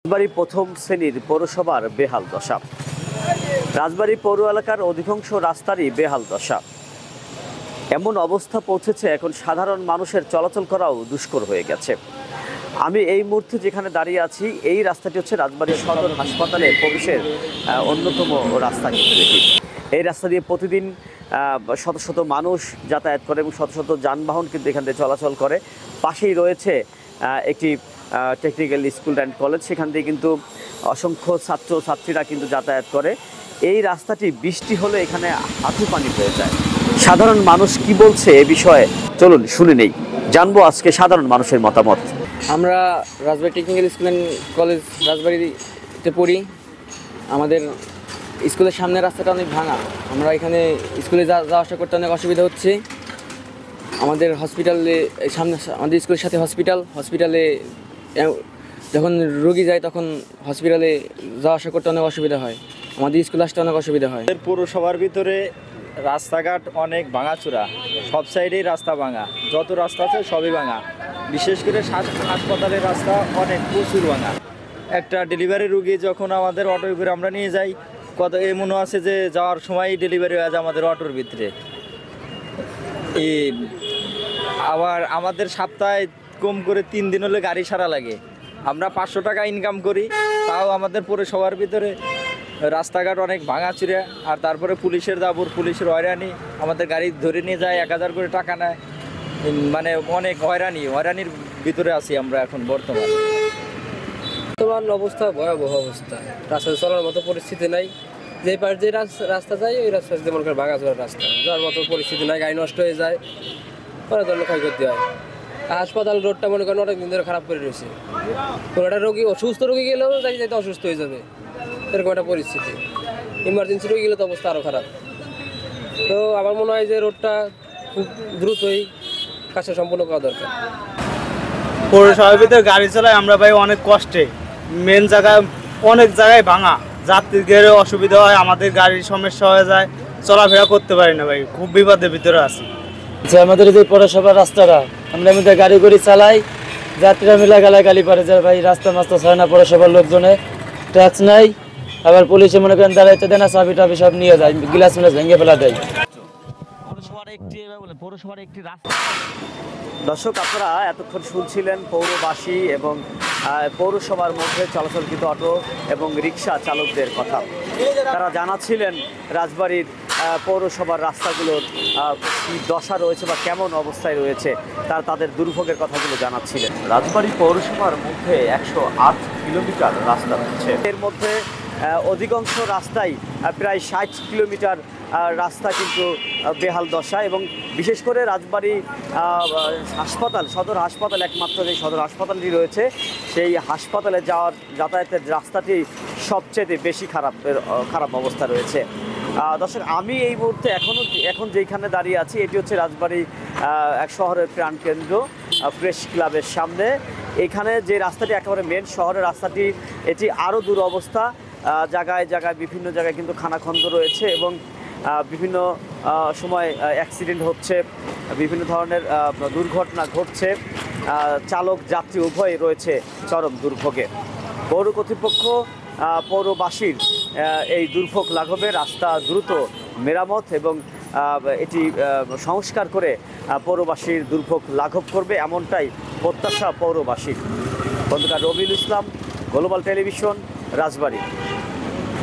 রাজবাড়ী প্রথম শ্রেণীর পৌরসভার বেহাল দশা। রাজবাড়ী পৌর এলাকার অধিকাংশ রাস্তারই বেহাল দশা। এমন অবস্থা পৌঁছেছে এখন সাধারণ মানুষের চলাচল করাও দুষ্কর হয়ে গেছে। আমি এই মুহূর্তে যেখানে দাঁড়িয়ে আছি এই রাস্তাটি হচ্ছে রাজবাড়ী সদর হাসপাতালে প্রবেশের অন্যতম রাস্তা কিন্তু দেখি। এই রাস্তা দিয়ে প্রতিদিন শত শত মানুষ যাতায়াত করে এবং শত শত যানবাহন কিন্তু এখান থেকে চলাচল করে। পাশেই রয়েছে একটি টেকনিক্যাল স্কুল অ্যান্ড কলেজ, সেখান দিয়ে কিন্তু অসংখ্য ছাত্রছাত্রীরা কিন্তু যাতায়াত করে। এই রাস্তাটি বৃষ্টি হলে এখানে হাঁটু পানি হয়ে যায়। সাধারণ মানুষ কি বলছে এ বিষয়ে চলুন শুনে নেই, জানবো আজকে সাধারণ মানুষের মতামত। আমরা রাজবাড়ী টেকনিক্যাল স্কুল অ্যান্ড কলেজ রাজবাড়িতে পড়ি। আমাদের স্কুলের সামনের রাস্তাটা অনেক ভাঙা। আমরা এখানে স্কুলে যাওয়া আসা করতে অনেক অসুবিধা হচ্ছে। আমাদের হসপিটালে সামনে, আমাদের স্কুলের সাথে হসপিটালে যখন রোগী যায় তখন হসপিটালে যাওয়া আসা করতে অনেক অসুবিধা হয়। আমাদের স্কুলে আসতে অনেক অসুবিধা হয়। পৌরসভার ভিতরে রাস্তাঘাট অনেক ভাঙাচোরা, সব সাইডেই রাস্তা ভাঙা, যত রাস্তা আছে সবই ভাঙা। বিশেষ করে হাসপাতালের রাস্তা অনেক প্রচুর ভাঙা। একটা ডেলিভারি রুগী যখন আমাদের অটোয় করে আমরা নিয়ে যাই, কত এমনও আছে যে যাওয়ার সময় ডেলিভারি হয়ে যায় আমাদের অটোর ভিতরে। আবার আমাদের সপ্তাহে কম করে 3 দিন হলে গাড়ি সারা লাগে। আমরা 500 টাকা ইনকাম করি, তাও আমাদের পৌরসভার ভিতরে রাস্তাঘাট অনেক ভাঙাচুরা। আর তারপরে পুলিশের দাবুর, পুলিশের হয়রানি, আমাদের গাড়ি ধরে নিয়ে যায়, 1000 করে টাকা নেয়। মানে অনেক হয়রানির ভিতরে আছি আমরা এখন বর্তমান অবস্থা ভয়াবহ অবস্থা। রাস্তা চলার মতো পরিস্থিতি নাই। যে পার যে রাস্তা যায় ওই রাস্তা যেমন করে ভাঙাচোরা রাস্তা, যাওয়ার মতো পরিস্থিতি নাই। গাড়ি নষ্ট হয়ে যায়, অনেক ধরনের ক্ষয়ক্ষতি হয়। হাসপাতাল রোডটা মনে করেন অনেক দিন ধরে খারাপ করে রয়েছে। কোনো একটা রোগী, অসুস্থ রোগী গেলেও যাইতে অসুস্থ হয়ে যাবে, এরকম একটা পরিস্থিতি। ইমার্জেন্সি রোগী গেলে তো অবস্থা আরও খারাপ। তো আমার মনে হয় যে রোডটা খুব দ্রুতই কাজটা সম্পূর্ণ করা দরকার। পৌরসভার ভিতরে গাড়ি চালাই আমরা ভাই অনেক কষ্টে। মেন জায়গায় অনেক জায়গায় ভাঙা, যাত্রীদের অসুবিধা হয়, আমাদের গাড়ির সমস্যা হয়ে যায়, চলাফেরা করতে পারি না ভাই, খুব বিপদের ভিতরে আছি। আমাদের যে পৌরসভার রাস্তাটা, আমরা মধ্যে গাড়ি করে চালাই, যাত্রীরা মিলে গালাগালি পারে যে ভাই রাস্তা মাস্তা ছাড়ে না, পৌরসভার লোকজনে ট্যাক্স নাই। আবার পুলিশে মনে করেন দাঁড়াইতে দেয় না, চাবি টাবি সব নিয়ে যায়, গ্লাস মিলাস ভেঙে ফেলা দেয়। দর্শক, আপনারা এতক্ষণ শুনছিলেন পৌরবাসী এবং পৌরসভার মধ্যে চলাচলকৃত অটো এবং রিক্সা চালকদের কথা। তারা জানাচ্ছিলেন রাজবাড়ীর পৌরসভার রাস্তাগুলোর কী দশা রয়েছে বা কেমন অবস্থায় রয়েছে, তারা তাদের দুর্ভোগের কথাগুলো জানাচ্ছিলেন। রাজবাড়ী পৌরসভার মধ্যে 108 কিলোমিটার রাস্তা রয়েছে। এর মধ্যে অধিকাংশ রাস্তাই প্রায় 60 কিলোমিটার রাস্তা কিন্তু বেহাল দশা। এবং বিশেষ করে রাজবাড়ী হাসপাতাল, সদর হাসপাতাল, একমাত্র যে সদর হাসপাতালটি রয়েছে সেই হাসপাতালে যাতায়াতের রাস্তাটি সবচেয়ে বেশি খারাপ অবস্থা রয়েছে। দর্শক, আমি এই মুহূর্তে এখন যেখানে দাঁড়িয়ে আছি এটি হচ্ছে রাজবাড়ী এক শহরের প্রাণকেন্দ্র প্রেস ক্লাবের সামনে। এখানে যে রাস্তাটি একেবারে মেন শহরের রাস্তাটি, এটি আরও দুরবস্থা। জায়গায় জায়গায় বিভিন্ন জায়গায় কিন্তু খানাখন্দ রয়েছে এবং বিভিন্ন সময় অ্যাক্সিডেন্ট হচ্ছে, বিভিন্ন ধরনের দুর্ঘটনা ঘটছে। চালক যাত্রী উভয় রয়েছে চরম দুর্ভোগে। পৌর কর্তৃপক্ষ পৌরবাসীর এই দুর্ভোগ লাঘবে রাস্তা দ্রুত মেরামত এবং এটি সংস্কার করে পৌরবাসীর দুর্ভোগ লাঘব করবে, এমনটাই প্রত্যাশা পৌরবাসীর। খন্দকার রবিউল ইসলাম, গ্লোবাল টেলিভিশন, রাজবাড়ী।